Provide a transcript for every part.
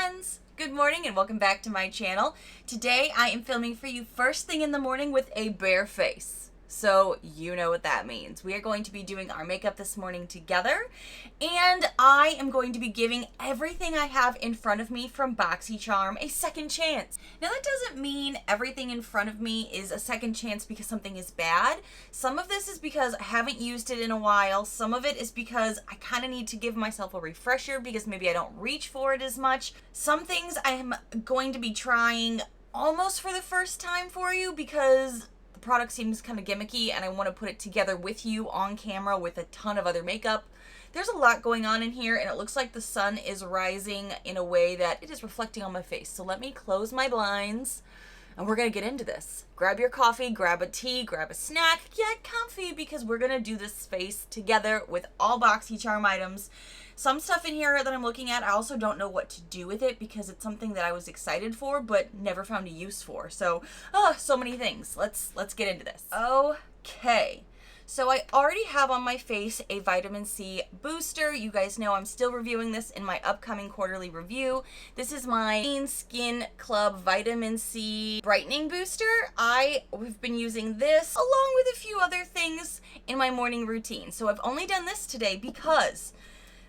friends! Good morning and welcome back to my channel. Today I am filming for you first thing in the morning with a bare face. So you know what that means. We are going to be doing our makeup this morning together, and I am going to be giving everything I have in front of me from Boxycharm a second chance. Now that doesn't mean everything in front of me is a second chance because something is bad. Some of this is because I haven't used it in a while. Some of it is because I kind of need to give myself a refresher because maybe I don't reach for it as much. Some things I am going to be trying almost for the first time for you because the product seems kind of gimmicky and I want to put it together with you on camera with a ton of other makeup. There's a lot going on in here and it looks like the sun is rising in a way that it is reflecting on my face. So let me close my blinds and we're going to get into this. Grab your coffee, grab a tea, grab a snack, get comfy because we're going to do this face together with all Boxycharm items. Some stuff in here that I'm looking at, I also don't know what to do with it because it's something that I was excited for but never found a use for. So, so many things. Let's get into this. Okay. So I already have on my face a vitamin C booster. You guys know I'm still reviewing this in my upcoming quarterly review. This is my Clean Skin Club Vitamin C Brightening Booster. I have been using this along with a few other things in my morning routine. So I've only done this today because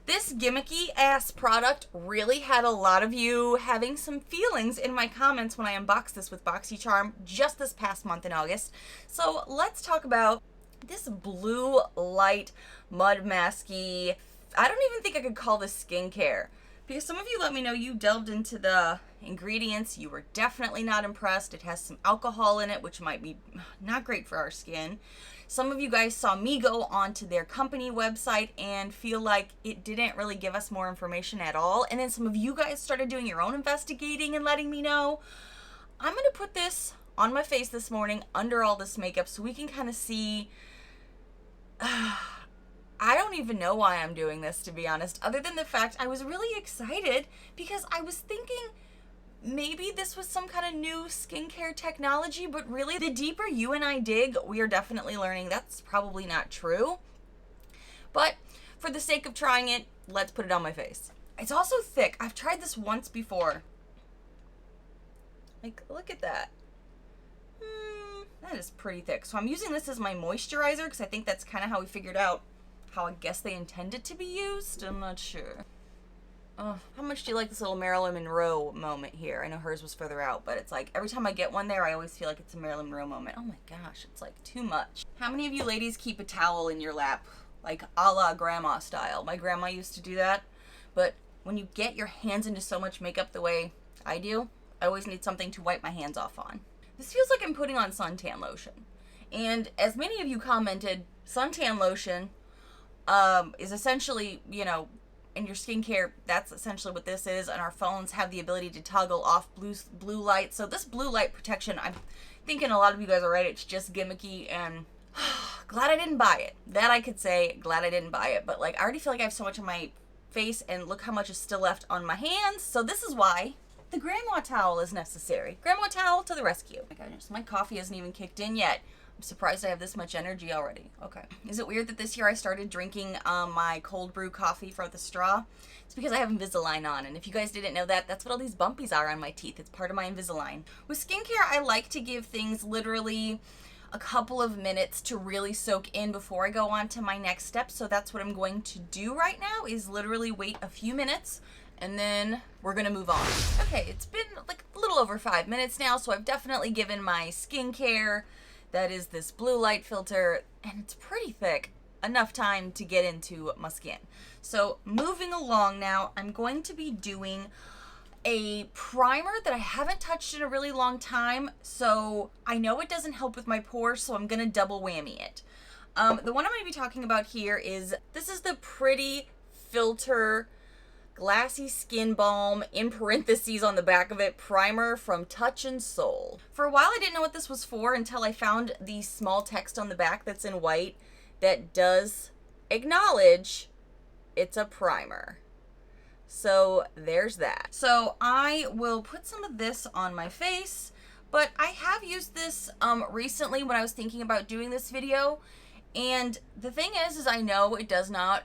this gimmicky ass product really had a lot of you having some feelings in my comments when I unboxed this with Boxycharm just this past month in August. So let's talk about this blue light mud masky. I don't even think I could call this skincare because some of you let me know you delved into the ingredients. You were definitely not impressed. It has some alcohol in it, which might be not great for our skin. Some of you guys saw me go onto their company website and feel like it didn't really give us more information at all. And then some of you guys started doing your own investigating and letting me know. I'm going to put this on my face this morning under all this makeup so we can kind of see. I don't even know why I'm doing this, to be honest, other than the fact I was really excited because I was thinking maybe this was some kind of new skincare technology, but really the deeper you and I dig, we are definitely learning that's probably not true. But for the sake of trying it, let's put it on my face. It's also thick. I've tried this once before. Like, look at that. That is pretty thick. So I'm using this as my moisturizer because I think that's kind of how we figured out how I guess they intend it to be used. I'm not sure. Oh, how much do you like this little Marilyn Monroe moment here? I know hers was further out, but it's like every time I get one there, I always feel like it's a Marilyn Monroe moment. Oh my gosh, it's like too much. How many of you ladies keep a towel in your lap, like a la grandma style? My grandma used to do that, but when you get your hands into so much makeup the way I do, I always need something to wipe my hands off on. This feels like I'm putting on suntan lotion. And as many of you commented, suntan lotion is essentially, you know, in your skincare, that's essentially what this is, and our phones have the ability to toggle off blue light. So this blue light protection, I'm thinking a lot of you guys are right, it's just gimmicky, and glad I didn't buy it. That I could say, glad I didn't buy it, but like I already feel like I have so much on my face, and look how much is still left on my hands, so this is why the grandma towel is necessary. Grandma towel to the rescue. Oh my goodness, my coffee hasn't even kicked in yet. I'm surprised I have this much energy already. Okay. Is it weird that this year I started drinking my cold brew coffee from the straw? It's because I have Invisalign on, and if you guys didn't know that, that's what all these bumpies are on my teeth. It's part of my Invisalign. With skincare, I like to give things literally a couple of minutes to really soak in before I go on to my next step, so that's what I'm going to do right now, is literally wait a few minutes, and then we're gonna move on. Okay, it's been like a little over 5 minutes now, so I've definitely given my skincare, that is this blue light filter, and it's pretty thick, enough time to get into my skin. So moving along now, I'm going to be doing a primer that I haven't touched in a really long time, so I know it doesn't help with my pores, so I'm gonna double whammy it. The one I'm gonna be talking about here is, this is the Pretty Filter Glassy Skin Balm, in parentheses on the back of it, primer from Touch and Soul. For a while I didn't know what this was for until I found the small text on the back that's in white that does acknowledge it's a primer. So there's that. So I will put some of this on my face, but I have used this recently when I was thinking about doing this video, and the thing is I know it does not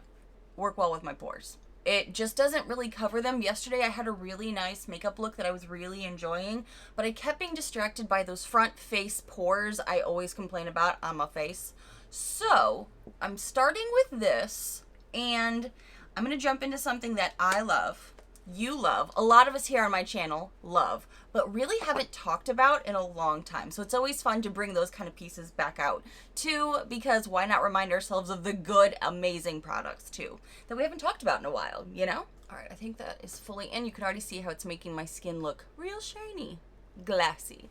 work well with my pores. It just doesn't really cover them. Yesterday I had a really nice makeup look that I was really enjoying, but I kept being distracted by those front face pores I always complain about on my face. So I'm starting with this, and I'm going to jump into something that I love, you love, a lot of us here on my channel love, but really haven't talked about in a long time. So it's always fun to bring those kind of pieces back out too, because why not remind ourselves of the good, amazing products too that we haven't talked about in a while, you know? All right, I think that is fully in. You can already see how it's making my skin look real shiny, glassy.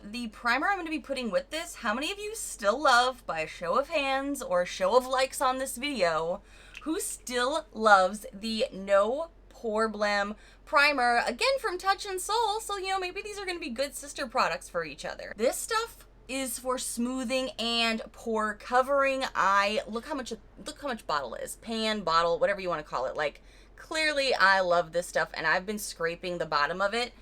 The primer I'm going to be putting with this, how many of you still love, by a show of hands or a show of likes on this video, who still loves the No Pore primer, again from Touch in Soul? So, you know, maybe these are going to be good sister products for each other. This stuff is for smoothing and pore covering. Look how much bottle is, pan, bottle, whatever you want to call it. Like, clearly I love this stuff, and I've been scraping the bottom of it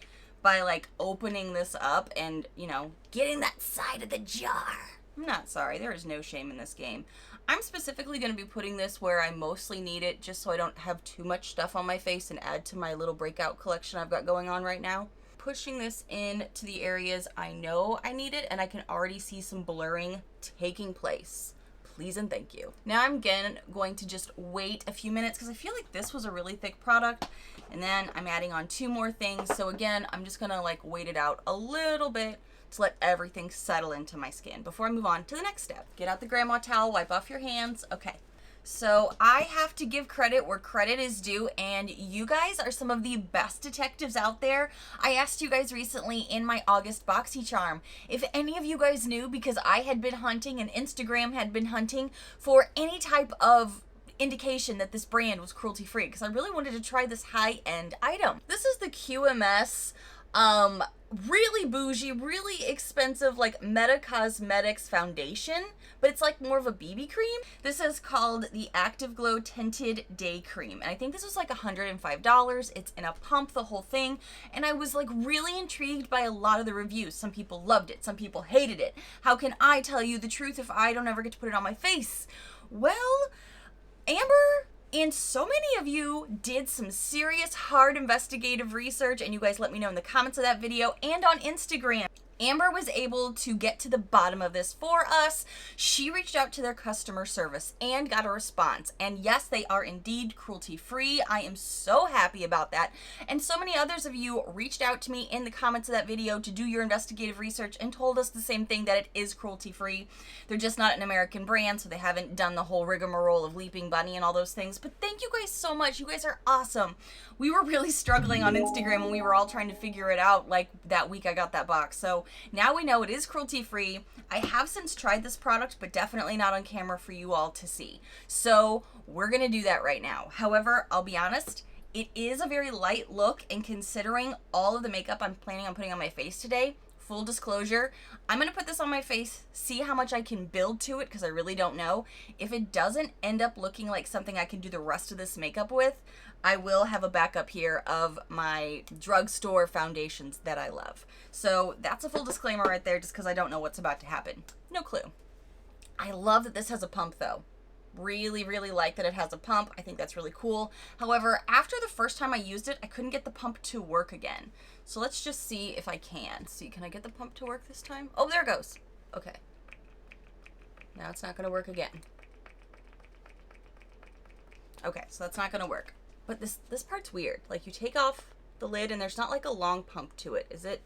by like opening this up and, you know, getting that side of the jar. I'm not sorry, there is no shame in this game. I'm specifically going to be putting this where I mostly need it, just so I don't have too much stuff on my face and add to my little breakout collection I've got going on right now. Pushing this in to the areas I know I need it, and I can already see some blurring taking place. Please and thank you. Now I'm again going to just wait a few minutes because I feel like this was a really thick product, and then I'm adding on 2 more things. So again, I'm just gonna like wait it out a little bit to let everything settle into my skin before I move on to the next step. Get out the grandma towel, wipe off your hands. Okay. So I have to give credit where credit is due, and you guys are some of the best detectives out there. I asked you guys recently in my August Boxycharm if any of you guys knew, because I had been hunting and Instagram had been hunting for any type of indication that this brand was cruelty free, because I really wanted to try this high-end item. This is the QMS really bougie, really expensive, like Meta Cosmetics foundation, but it's like more of a BB cream. This is called the Active Glow Tinted Day Cream, and I think this was like $105. It's in a pump, the whole thing, and I was like really intrigued by a lot of the reviews. Some people loved it, some people hated it. How can I tell you the truth if I don't ever get to put it on my face? Well, Amber and so many of you did some serious, hard investigative research, and you guys let me know in the comments of that video and on Instagram. Amber was able to get to the bottom of this for us. She reached out to their customer service and got a response. And yes, they are indeed cruelty-free. I am so happy about that. And so many others of you reached out to me in the comments of that video to do your investigative research and told us the same thing, that it is cruelty-free. They're just not an American brand, so they haven't done the whole rigmarole of Leaping Bunny and all those things. But thank you guys so much. You guys are awesome. We were really struggling on Instagram when we were all trying to figure it out, like that week I got that box. So now we know it is cruelty-free. I have since tried this product, but definitely not on camera for you all to see. So we're gonna do that right now. However, I'll be honest, it is a very light look, and considering all of the makeup I'm planning on putting on my face today, full disclosure, I'm gonna put this on my face, see how much I can build to it, because I really don't know. If it doesn't end up looking like something I can do the rest of this makeup with, I will have a backup here of my drugstore foundations that I love. So that's a full disclaimer right there, just because I don't know what's about to happen. No clue. I love that this has a pump though. Really, really like that it has a pump. I think that's really cool. However, after the first time I used it, I couldn't get the pump to work again. So let's just see if I can. Let's see, can I get the pump to work this time? Oh, there it goes. Okay. Now it's not gonna work again. Okay, so that's not gonna work. But this part's weird. Like, you take off the lid and there's not like a long pump to it. Is it?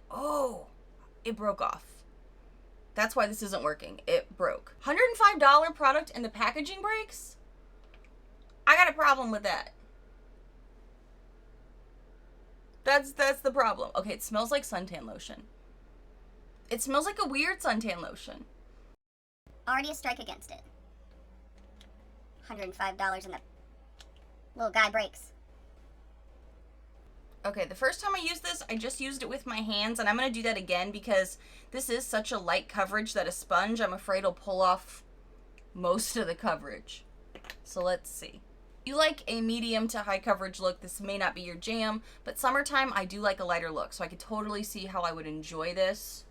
Oh, it broke off. That's why this isn't working. It broke. $105 product and the packaging breaks? I got a problem with that. That's the problem. Okay, it smells like suntan lotion. It smells like a weird suntan lotion. Already a strike against it. $105 and the little guy breaks. Okay, the first time I used this, I just used it with my hands, and I'm going to do that again because this is such a light coverage that a sponge, I'm afraid, will pull off most of the coverage. So let's see. If you like a medium to high coverage look, this may not be your jam, but summertime, I do like a lighter look, so I could totally see how I would enjoy this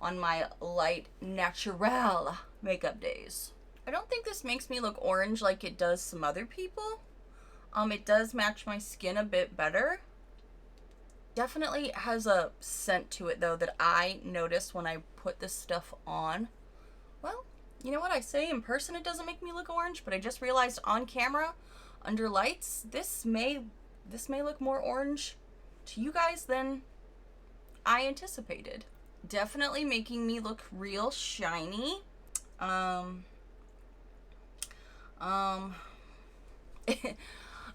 on my light natural makeup days. I don't think this makes me look orange like it does some other people. It does match my skin a bit better. Definitely has a scent to it though that I notice when I put this stuff on. Well, you know what I say, in person it doesn't make me look orange, but I just realized on camera, under lights, this may look more orange to you guys than I anticipated. Definitely making me look real shiny. I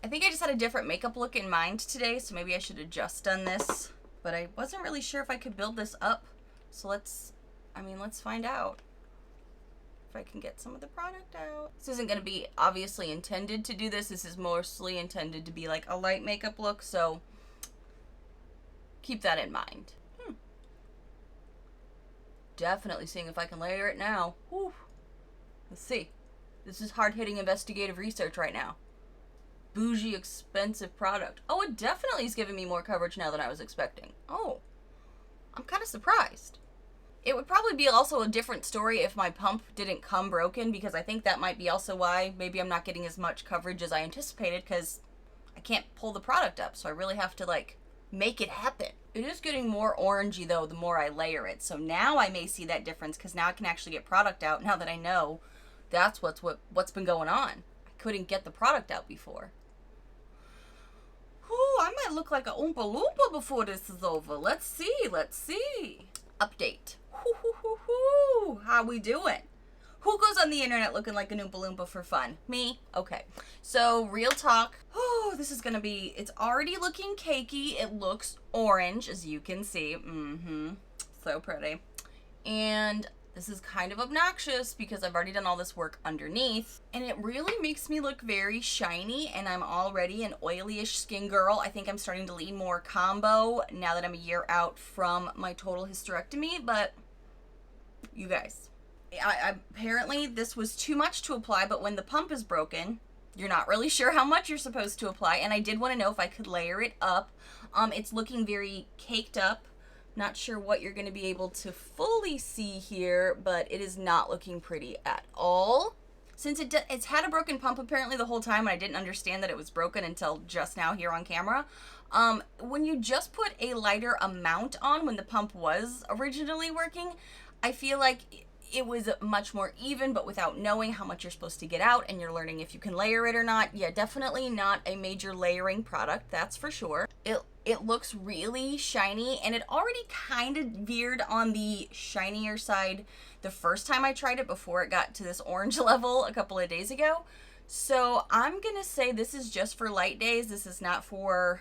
think I just had a different makeup look in mind today, so maybe I should have just done this, but I wasn't really sure if I could build this up. So let's find out if I can get some of the product out. This isn't going to be obviously intended to do this. This is mostly intended to be like a light makeup look, so keep that in mind. Definitely seeing if I can layer it now. Whew. Let's see. This is hard-hitting investigative research right now. Bougie, expensive product. Oh, it definitely is giving me more coverage now than I was expecting. Oh, I'm kind of surprised. It would probably be also a different story if my pump didn't come broken, because I think that might be also why maybe I'm not getting as much coverage as I anticipated, because I can't pull the product up, so I really have to like make it happen. It is getting more orangey though the more I layer it, so now I may see that difference, because now I can actually get product out now that I know that's what's been going on. I couldn't get the product out before. Ooh, I might look like a Oompa Loompa before this is over. Let's see. Update. How we doing? Who goes on the internet looking like an Oompa Loompa for fun? Me? Okay. So, real talk. Oh, this is gonna be, it's already looking cakey. It looks orange, as you can see. So pretty. And this is kind of obnoxious because I've already done all this work underneath, and it really makes me look very shiny, and I'm already an oily-ish skin girl. I think I'm starting to lean more combo now that I'm a year out from my total hysterectomy, but you guys, apparently this was too much to apply, but when the pump is broken, you're not really sure how much you're supposed to apply, and I did want to know if I could layer it up. It's looking very caked up. Not sure what you're going to be able to fully see here, but it is not looking pretty at all. Since it's had a broken pump apparently the whole time, and I didn't understand that it was broken until just now here on camera. When you just put a lighter amount on when the pump was originally working, I feel like it was much more even, but without knowing how much you're supposed to get out, and you're learning if you can layer it or not. Yeah, definitely not a major layering product, that's for sure. It looks really shiny, and it already kind of veered on the shinier side the first time I tried it before it got to this orange level a couple of days ago. So I'm gonna say this is just for light days. This is not for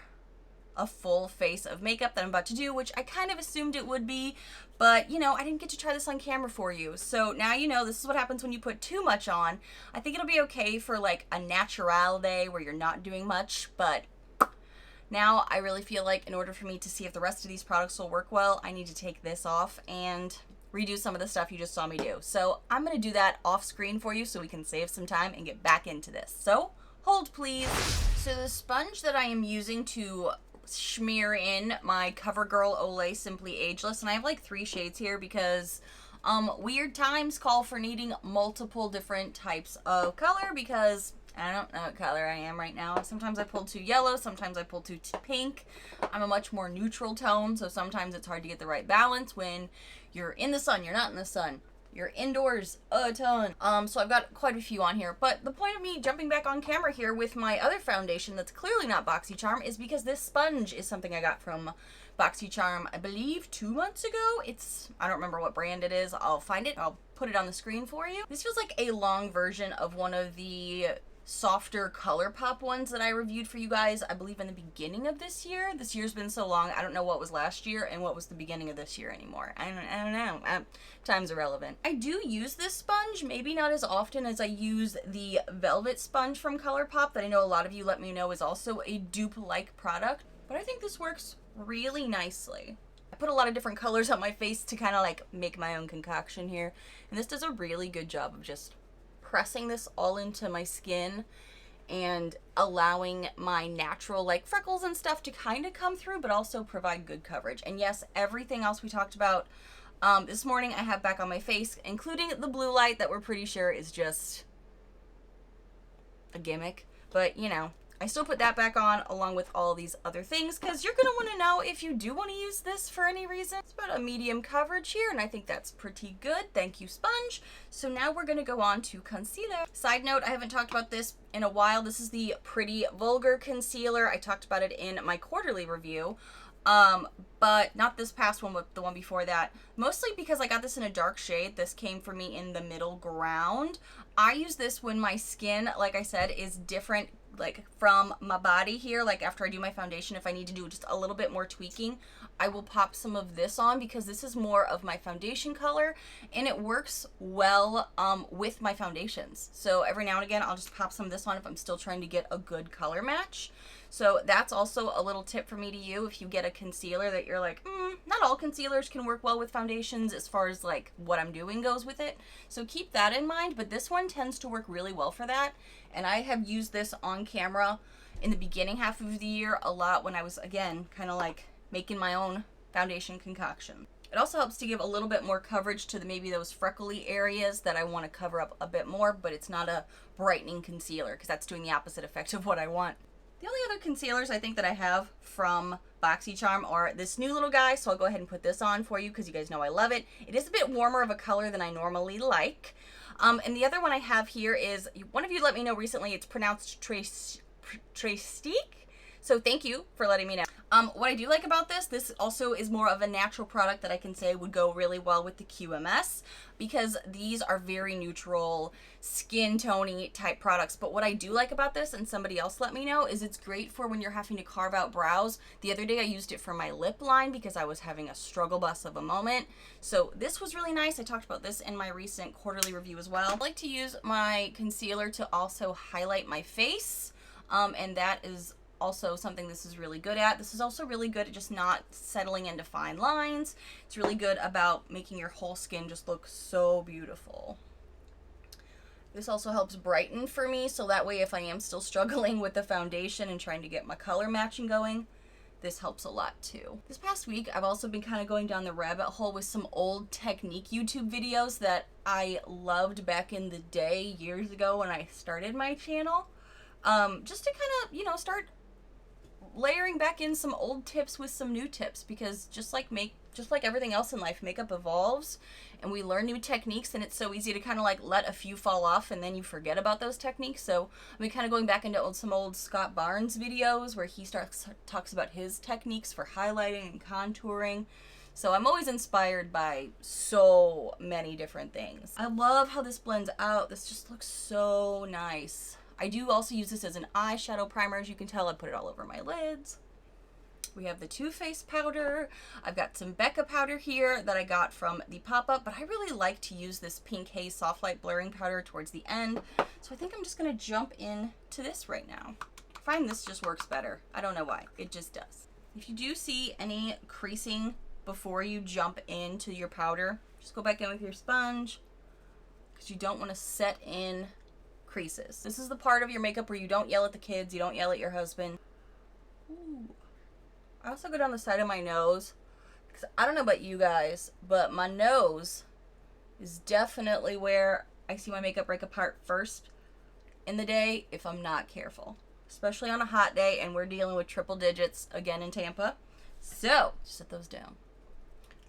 a full face of makeup that I'm about to do, which I kind of assumed it would be, but you know, I didn't get to try this on camera for you. So now you know this is what happens when you put too much on. I think it'll be okay for like a natural day where you're not doing much, but now I really feel like in order for me to see if the rest of these products will work well, I need to take this off and redo some of the stuff you just saw me do. So I'm gonna do that off screen for you so we can save some time and get back into this. So hold please. So the sponge that I am using to smear in my CoverGirl Olay Simply Ageless, and I have like 3 shades here because weird times call for needing multiple different types of color, because I don't know what color I am right now. Sometimes I pull too yellow, sometimes I pull too pink. I'm a much more neutral tone, so sometimes it's hard to get the right balance when you're in the sun, you're not in the sun, you're indoors a ton. So I've got quite a few on here, but the point of me jumping back on camera here with my other foundation that's clearly not Boxycharm is because this sponge is something I got from Boxycharm, I believe 2 months ago. I don't remember what brand it is. I'll find it. I'll put it on the screen for you. This feels like a long version of one of the softer ColourPop ones that I reviewed for you guys, I believe in the beginning of this year. This year's been so long, I don't know what was last year and what was the beginning of this year anymore. I don't know. Time's irrelevant. I do use this sponge, maybe not as often as I use the Velvet sponge from ColourPop that I know a lot of you let me know is also a dupe-like product, but I think this works really nicely. I put a lot of different colors on my face to kind of like make my own concoction here, and this does a really good job of just pressing this all into my skin and allowing my natural like freckles and stuff to kind of come through, but also provide good coverage. And yes, everything else we talked about This morning I have back on my face, including the blue light that we're pretty sure is just a gimmick. But, you know, I still put that back on along with all these other things because you're going to want to know if you do want to use this for any reason. It's about a medium coverage here, and I think that's pretty good. Thank you, sponge. So now we're going to go on to concealer. Side note, I haven't talked about this in a while. This is the Pretty Vulgar Concealer. I talked about it in my quarterly review. But not this past one, but the one before that. Mostly because I got this in a dark shade. This came for me in the middle ground. I use this when my skin, like I said, is different, like from my body here. Like after I do my foundation, if I need to do just a little bit more tweaking, I will pop some of this on because this is more of my foundation color and it works well with my foundations. So every now and again, I'll just pop some of this on if I'm still trying to get a good color match. So that's also a little tip for me to you if you get a concealer that you're like, not all concealers can work well with foundations as far as like what I'm doing goes with it. So keep that in mind, but this one tends to work really well for that. And I have used this on camera in the beginning half of the year a lot when I was, again, kind of like making my own foundation concoction. It also helps to give a little bit more coverage to maybe those freckly areas that I want to cover up a bit more, but it's not a brightening concealer because that's doing the opposite effect of what I want. The only other concealers I think that I have from Boxycharm are this new little guy, so I'll go ahead and put this on for you because you guys know I love it. It is a bit warmer of a color than I normally like. And the other one I have here is, one of you let me know recently it's pronounced Trestique. So thank you for letting me know. What I do like about this also is more of a natural product that I can say would go really well with the QMS because these are very neutral, skin tony type products. But what I do like about this, and somebody else let me know, is it's great for when you're having to carve out brows. The other day I used it for my lip line because I was having a struggle bus of a moment. So this was really nice. I talked about this in my recent quarterly review as well. I like to use my concealer to also highlight my face, and that is also something this is really good at. This is also really good at just not settling into fine lines. It's really good about making your whole skin just look so beautiful. This also helps brighten for me, so that way if I am still struggling with the foundation and trying to get my color matching going, this helps a lot too. This past week, I've also been kind of going down the rabbit hole with some old technique YouTube videos that I loved back in the day, years ago when I started my channel. Just to kind of, you know, start layering back in some old tips with some new tips, because just like everything else in life, makeup evolves and we learn new techniques, and it's so easy to kind of like let a few fall off and then you forget about those techniques. So I've been kind of going back into some old Scott Barnes videos where he talks about his techniques for highlighting and contouring. So I'm always inspired by so many different things. I love how this blends out. This just looks so nice. I do also use this as an eyeshadow primer. As you can tell, I put it all over my lids. We have the Too Faced powder. I've got some Becca powder here that I got from the pop-up, but I really like to use this Pink Haze Soft Light Blurring powder towards the end. So I think I'm just gonna jump in to this right now. I find this just works better. I don't know why, it just does. If you do see any creasing before you jump into your powder, just go back in with your sponge because you don't wanna set in creases. This is the part of your makeup where you don't yell at the kids, you don't yell at your husband. Ooh. I also go down the side of my nose because I don't know about you guys, but my nose is definitely where I see my makeup break apart first in the day if I'm not careful, especially on a hot day and we're dealing with triple digits again in Tampa. So just set those down.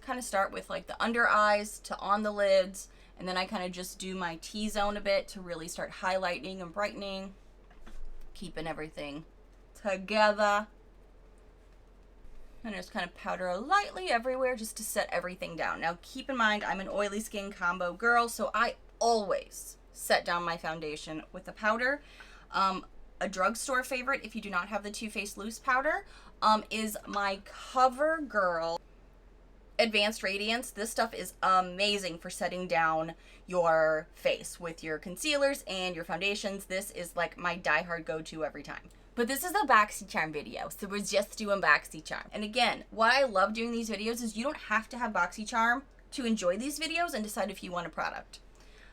Kind of start with like the under eyes to on the lids, and then I kind of just do my T-zone a bit to really start highlighting and brightening, keeping everything together. And just kind of powder lightly everywhere just to set everything down. Now keep in mind, I'm an oily skin combo girl, so I always set down my foundation with a powder. A drugstore favorite, if you do not have the Too Faced loose powder, is my CoverGirl Advanced Radiance. This stuff is amazing for setting down your face with your concealers and your foundations. This is like my diehard go-to every time. But this is a Boxycharm video, so we're just doing Boxycharm. And again, what I love doing these videos is you don't have to have Boxycharm to enjoy these videos and decide if you want a product.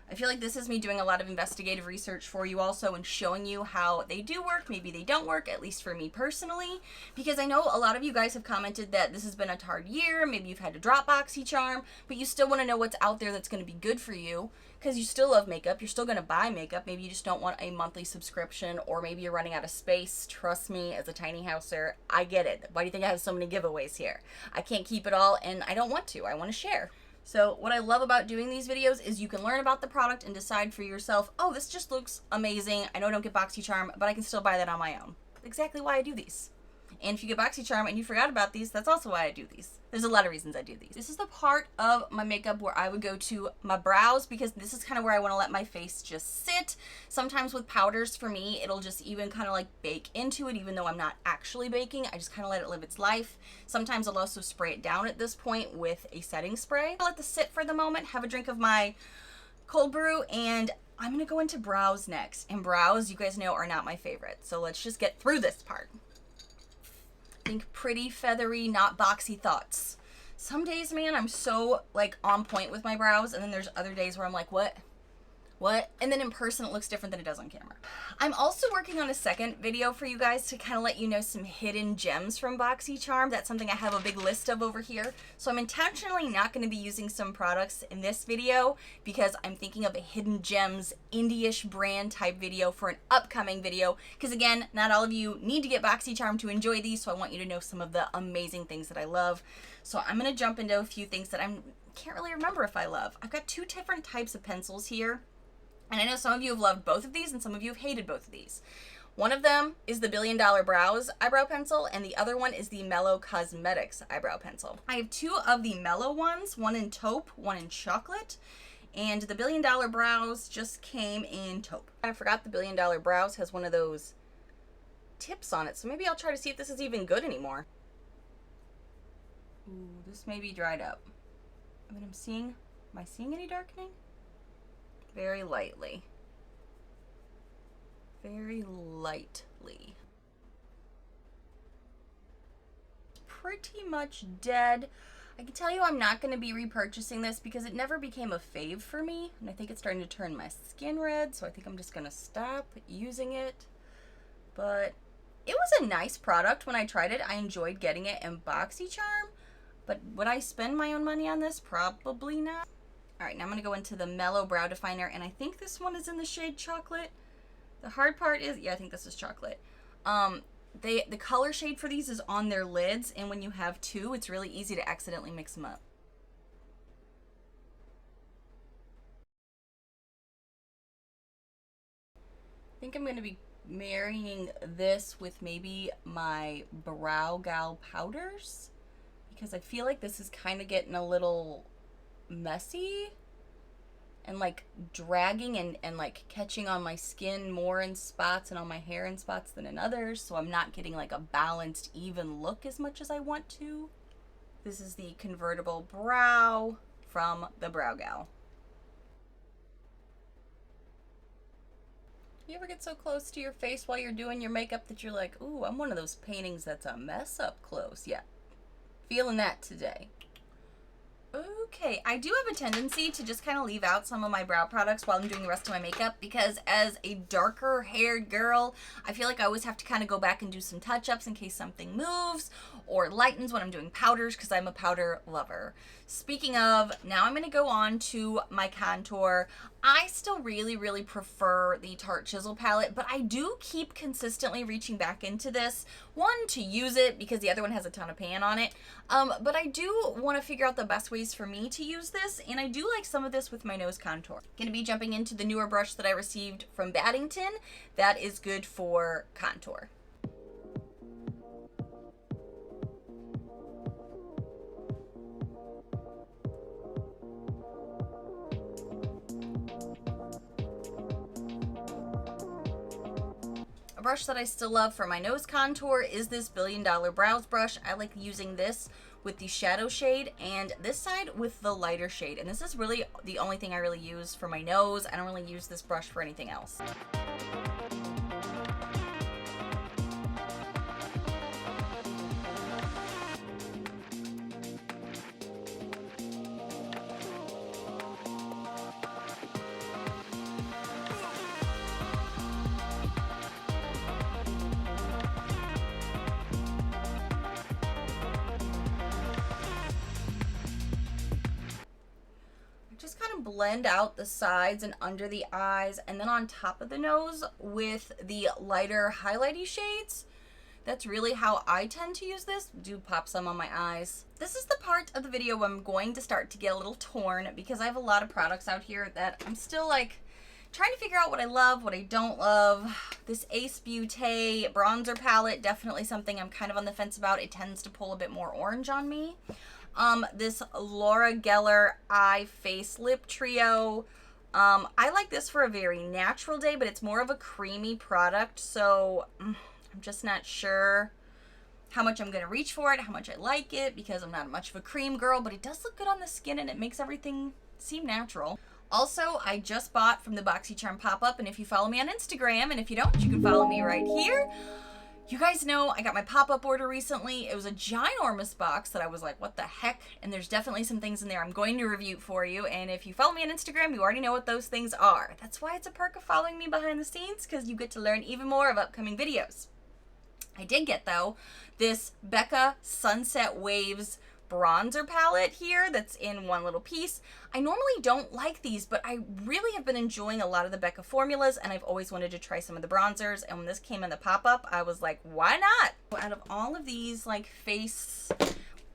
I feel like this is me doing a lot of investigative research for you also and showing you how they do work, maybe they don't work, at least for me personally, because I know a lot of you guys have commented that this has been a hard year, maybe you've had to drop Boxycharm, but you still want to know what's out there that's going to be good for you, because you still love makeup, you're still going to buy makeup, maybe you just don't want a monthly subscription, or maybe you're running out of space. Trust me, as a tiny houser, I get it. Why do you think I have so many giveaways here? I can't keep it all, and I don't want to. I want to share. So what I love about doing these videos is you can learn about the product and decide for yourself, oh, this just looks amazing. I know I don't get Boxycharm, but I can still buy that on my own. Exactly why I do these. And if you get Boxycharm and you forgot about these, that's also why I do these. There's a lot of reasons I do these. This is the part of my makeup where I would go to my brows, because this is kind of where I want to let my face just sit. Sometimes with powders, for me, it'll just even kind of like bake into it, even though I'm not actually baking. I just kind of let it live its life. Sometimes I'll also spray it down at this point with a setting spray. I'll let this sit for the moment, have a drink of my cold brew, and I'm going to go into brows next. And brows, you guys know, are not my favorite. So let's just get through this part. Think pretty, feathery, not boxy thoughts. Some days, man, I'm so like on point with my brows, and then there's other days where I'm like, what? And then in person it looks different than it does on camera. I'm also working on a second video for you guys to kind of let you know some hidden gems from Boxycharm. That's something I have a big list of over here. So I'm intentionally not going to be using some products in this video, because I'm thinking of a hidden gems indie-ish brand type video for an upcoming video. Because again, not all of you need to get Boxycharm to enjoy these, so I want you to know some of the amazing things that I love. So I'm going to jump into a few things that I can't really remember if I love. I've got two different types of pencils here. And I know some of you have loved both of these and some of you have hated both of these. One of them is the $1 Billion Brows eyebrow pencil, and the other one is the Mellow Cosmetics eyebrow pencil. I have two of the mellow ones, one in taupe, one in chocolate, and the $1 Billion Brows just came in taupe. I forgot the $1 Billion Brows has one of those tips on it, so maybe I'll try to see if this is even good anymore. Ooh, this may be dried up. I mean, am I seeing any darkening? Very lightly. Very lightly. Pretty much dead. I can tell you I'm not going to be repurchasing this because it never became a fave for me. And I think it's starting to turn my skin red, so I think I'm just going to stop using it. But it was a nice product when I tried it. I enjoyed getting it in Boxycharm. But would I spend my own money on this? Probably not. Alright, now I'm going to go into the Mellow Brow Definer, and I think this one is in the shade Chocolate. The hard part is, yeah, I think this is Chocolate. The color shade for these is on their lids, and when you have two, it's really easy to accidentally mix them up. I think I'm going to be marrying this with maybe my Brow Gal powders, because I feel like this is kind of getting a little messy and like dragging and like catching on my skin more in spots and on my hair in spots than in others, so I'm not getting like a balanced even look as much as I want to. This is the Convertible Brow from the Brow Gal. You ever get so close to your face while you're doing your makeup that you're like, ooh, I'm one of those paintings that's a mess up close? Yeah, feeling that today. Okay, I do have a tendency to just kind of leave out some of my brow products while I'm doing the rest of my makeup, because as a darker haired girl, I feel like I always have to kind of go back and do some touch-ups in case something moves or lightens when I'm doing powders, because I'm a powder lover. Speaking of, now I'm going to go on to my contour. I still really prefer the Tarte Chisel palette, but I do keep consistently reaching back into this. One, to use it because the other one has a ton of pan on it, but I do want to figure out the best ways for me to use this, and I do like some of this with my nose contour. Going to be jumping into the newer brush that I received from Baddington. That is good for contour. A brush that I still love for my nose contour is this $1 Billion Brows brush. I like using this with the shadow shade and this side with the lighter shade. And this is really the only thing I really use for my nose. I don't really use this brush for anything else. blend out the sides and under the eyes and then on top of the nose with the lighter highlighty shades. That's really how I tend to use this. Do pop some on my eyes. This is the part of the video where I'm going to start to get a little torn because I have a lot of products out here that I'm still like trying to figure out what I love, what I don't love. This Ace Beauté bronzer palette, definitely something I'm kind of on the fence about. It tends to pull a bit more orange on me. This Laura Geller Eye Face Lip Trio. I like this for a very natural day, but it's more of a creamy product, so I'm just not sure how much I'm going to reach for it, how much I like it, because I'm not much of a cream girl, but it does look good on the skin and it makes everything seem natural. Also, I just bought from the Boxycharm pop-up, and if you follow me on Instagram, and if you don't, you can follow me right here. You guys know I got my pop-up order recently. It was a ginormous box that I was like, what the heck? And there's definitely some things in there I'm going to review for you. And if you follow me on Instagram, you already know what those things are. That's why it's a perk of following me behind the scenes, because you get to learn even more of upcoming videos. I did get, though, this Becca Sunset Waves bronzer palette here that's in one little piece. I normally don't like these, but I really have been enjoying a lot of the Becca formulas, and I've always wanted to try some of the bronzers, and when this came in the pop-up, I was like, why not? Out of all of these like face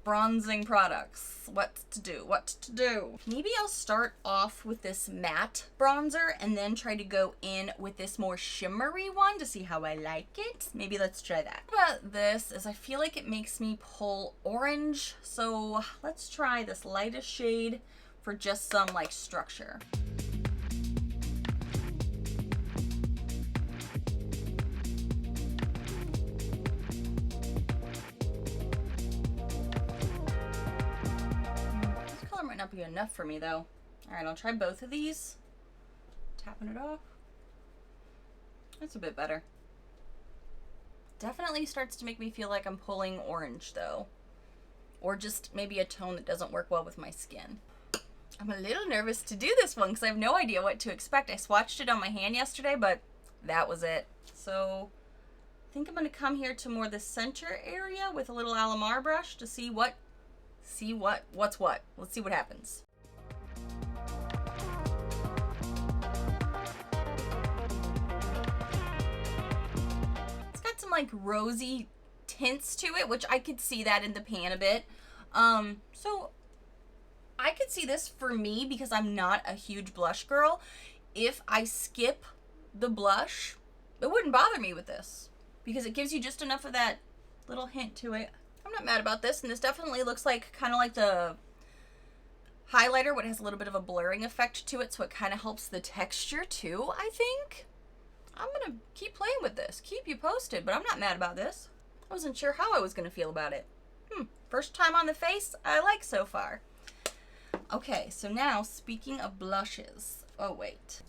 bronzing products, what to do. Maybe I'll start off with this matte bronzer and then try to go in with this more shimmery one to see how I like it. Maybe let's try that. About this is I feel like it makes me pull orange, so let's try this lightest shade for just some like structure. Might not be enough for me though. All right, I'll try both of these. Tapping it off. That's a bit better. Definitely starts to make me feel like I'm pulling orange though. Or just maybe a tone that doesn't work well with my skin. I'm a little nervous to do this one because I have no idea what to expect. I swatched it on my hand yesterday, but that was it. So I think I'm gonna come here to more the center area with a little Alamar brush to see what's what. Let's see what happens. It's got some like rosy tints to it, which I could see that in the pan a bit. So I could see this for me because I'm not a huge blush girl. If I skip the blush, it wouldn't bother me with this because it gives you just enough of that little hint to it. I'm not mad about this, and this definitely looks like kind of like the highlighter, but it has a little bit of a blurring effect to it, so it kind of helps the texture too, I think. I'm gonna keep playing with this, keep you posted, but I'm not mad about this. I wasn't sure how I was gonna feel about it. First time on the face, I like so far. Okay, so now speaking of blushes, oh wait.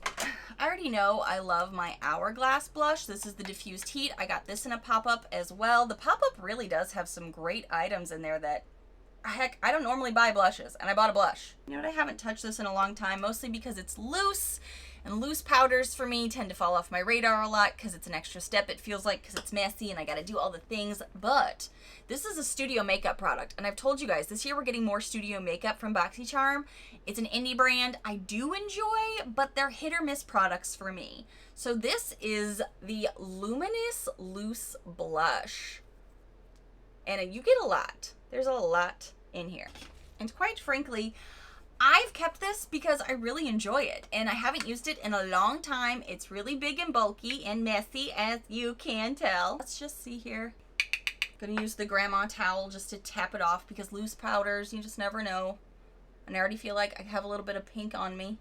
I already know I love my Hourglass blush. This is the Diffused Heat. I got this in a pop-up as well. The pop-up really does have some great items in there that, heck, I don't normally buy blushes, and I bought a blush. You know what, I haven't touched this in a long time, mostly because it's loose, and loose powders for me tend to fall off my radar a lot because it's an extra step, it feels like, because it's messy and I gotta do all the things. But this is a studio makeup product, and I've told you guys, this year we're getting more studio makeup from Boxycharm. It's an indie brand I do enjoy, but they're hit or miss products for me. So this is the Luminous Loose Blush, and you get a lot. There's a lot in here, and quite frankly, I've kept this because I really enjoy it, and I haven't used it in a long time. It's really big and bulky and messy, as you can tell. Let's just see here. I'm gonna use the grandma towel just to tap it off because loose powders, you just never know. And I already feel like I have a little bit of pink on me.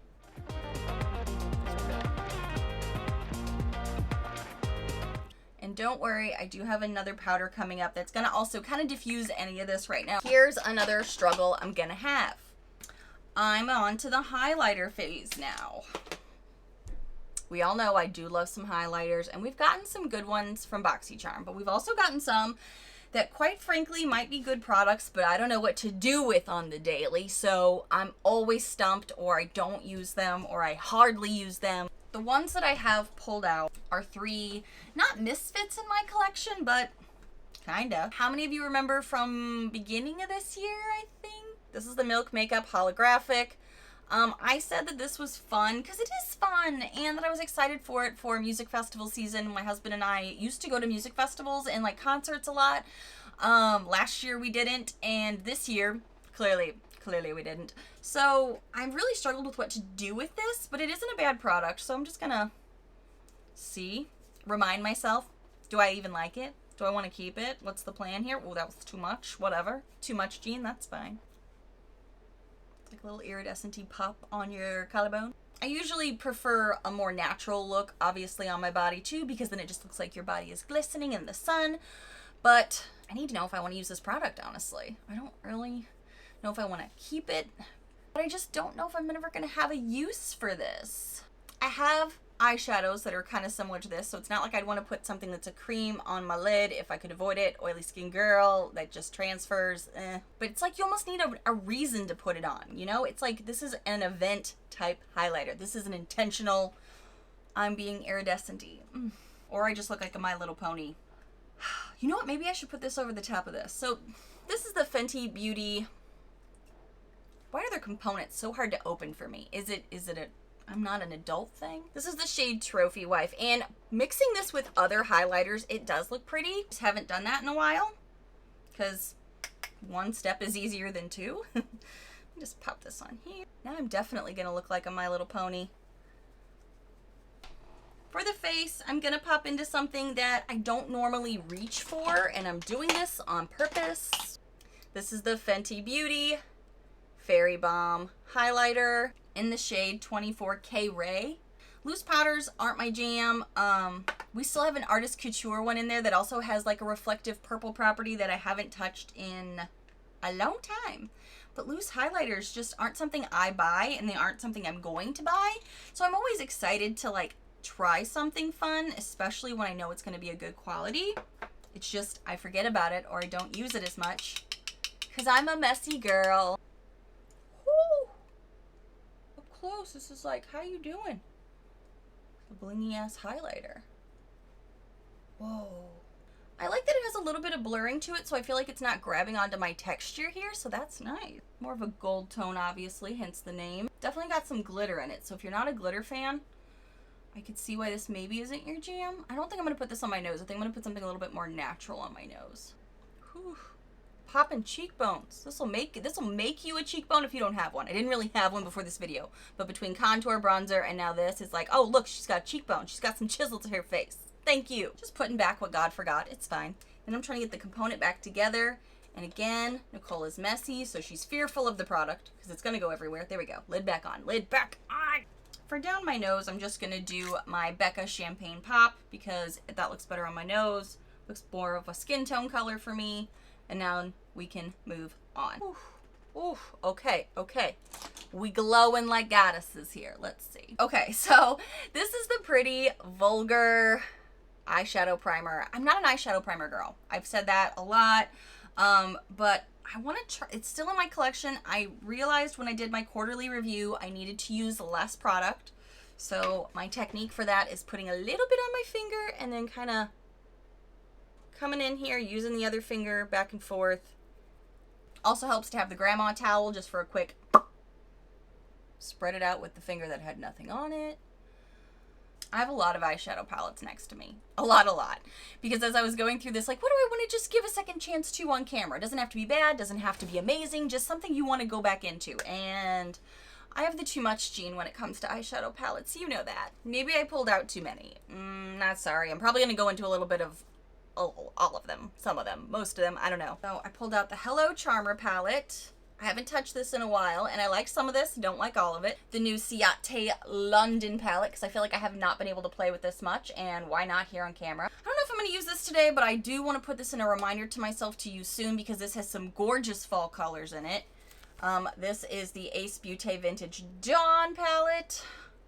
And don't worry, I do have another powder coming up that's gonna also kind of diffuse any of this right now. Here's another struggle I'm gonna have. I'm on to the highlighter phase now. We all know I do love some highlighters, and we've gotten some good ones from Boxycharm, but we've also gotten some that quite frankly might be good products, but I don't know what to do with on the daily, so I'm always stumped, or I don't use them, or I hardly use them. The ones that I have pulled out are three, not misfits in my collection, but kinda. How many of you remember from beginning of this year, I think? This is the Milk Makeup Holographic. I said that this was fun because it is fun, and that I was excited for it for music festival season. My husband and I used to go to music festivals and like concerts a lot. Last year we didn't, and this year, clearly we didn't. So I really struggled with what to do with this, but it isn't a bad product, so I'm just gonna remind myself, do I even like it? Do I want to keep it? What's the plan here? Oh, that was too much. Whatever. Too much, Jean. That's fine. It's like a little iridescent-y pop on your collarbone. I usually prefer a more natural look, obviously, on my body, too, because then it just looks like your body is glistening in the sun. But I need to know if I want to use this product, honestly. I don't really know if I want to keep it, but I just don't know if I'm ever going to have a use for this. I have eyeshadows that are kind of similar to this, so it's not like I'd want to put something that's a cream on my lid if I could avoid it. Oily skin girl, that just transfers, But it's like you almost need a reason to put it on, you know? It's like this is an event type highlighter. This is an intentional, I'm being iridescent-y. Or I just look like a My Little Pony. You know what? Maybe I should put this over the top of this. So this is the Fenty Beauty. Why are their components so hard to open for me? Is it I'm not an adult thing? This is the shade Trophy Wife, and mixing this with other highlighters, it does look pretty. Just haven't done that in a while because one step is easier than two. Just pop this on here. Now I'm definitely gonna look like a My Little Pony. For the face, I'm gonna pop into something that I don't normally reach for, and I'm doing this on purpose. This is the Fenty Beauty Fairy Balm highlighter in the shade 24K Ray. Loose powders aren't my jam. We still have an Artist Couture one in there that also has like a reflective purple property that I haven't touched in a long time. But loose highlighters just aren't something I buy, and they aren't something I'm going to buy. So I'm always excited to like try something fun, especially when I know it's going to be a good quality. It's just I forget about it, or I don't use it as much because I'm a messy girl. Close. This is like, how you doing? The blingy ass highlighter. Whoa. I like that it has a little bit of blurring to it, so I feel like it's not grabbing onto my texture here, so that's nice. More of a gold tone, obviously, hence the name. Definitely got some glitter in it, so if you're not a glitter fan, I could see why this maybe isn't your jam. I don't think I'm going to put this on my nose. I think I'm going to put something a little bit more natural on my nose. Whew. Popping cheekbones. This will make you a cheekbone if you don't have one. I didn't really have one before this video, but between contour, bronzer, and now this, it's like, oh look, she's got a cheekbone. She's got some chisel to her face. Thank you. Just putting back what God forgot. It's fine. Then I'm trying to get the component back together. And again, Nichole is messy, so she's fearful of the product because it's gonna go everywhere. There we go. Lid back on. Lid back on. For down my nose, I'm just gonna do my Becca Champagne Pop because that looks better on my nose. Looks more of a skin tone color for me. And now we can move on. Oof, okay. We glowing like goddesses here. Let's see. Okay, so this is the Pretty Vulgar eyeshadow primer. I'm not an eyeshadow primer girl. I've said that a lot, but I want to try. It's still in my collection. I realized when I did my quarterly review, I needed to use less product. So my technique for that is putting a little bit on my finger and then kind of coming in here, using the other finger back and forth. Also helps to have the grandma towel just for a quick spread it out with the finger that had nothing on it. I have a lot of eyeshadow palettes next to me. A lot. Because as I was going through this, like, what do I want to just give a second chance to on camera? It doesn't have to be bad, doesn't have to be amazing, just something you want to go back into. And I have the too much gene when it comes to eyeshadow palettes. You know that. Maybe I pulled out too many. Not sorry. I'm probably going to go into a little bit of all of them, some of them, most of them, I don't know. So I pulled out the Hello Charmer palette. I haven't touched this in a while, and I like some of this, don't like all of it. The new Ciate London palette, because I feel like I have not been able to play with this much, and why not here on camera? I don't know if I'm going to use this today, but I do want to put this in a reminder to myself to use soon, because this has some gorgeous fall colors in it. This is the Ace Beauté Vintage Dawn palette.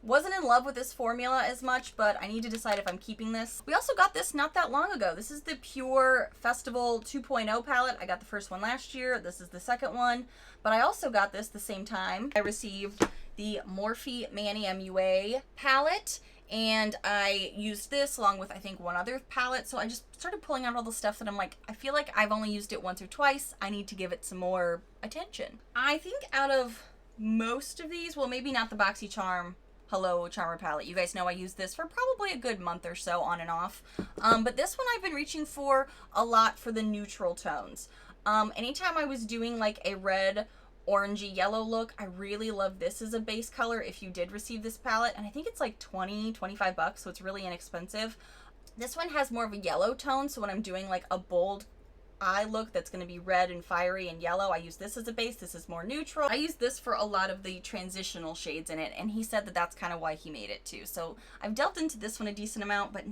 Wasn't in love with this formula as much, but I need to decide if I'm keeping this. We also got this not that long ago. This is the Pure Festival 2.0 palette. I got the first one last year. This is the second one. But I also got this the same time. I received the Morphe Manny MUA palette, and I used this along with, I think, one other palette. So I just started pulling out all the stuff that I'm like, I feel like I've only used it once or twice. I need to give it some more attention. I think out of most of these, well, maybe not the Boxycharm Hello Charmer palette. You guys know I use this for probably a good month or so on and off. But this one I've been reaching for a lot for the neutral tones. Anytime I was doing like a red, orangey yellow look, I really love this as a base color if you did receive this palette. And I think it's like 25 bucks, so it's really inexpensive. This one has more of a yellow tone, so when I'm doing like a bold eye look that's going to be red and fiery and yellow, I use this as a base. This is more neutral. I use this for a lot of the transitional shades in it, and he said that that's kind of why he made it too. So I've delved into this one a decent amount, but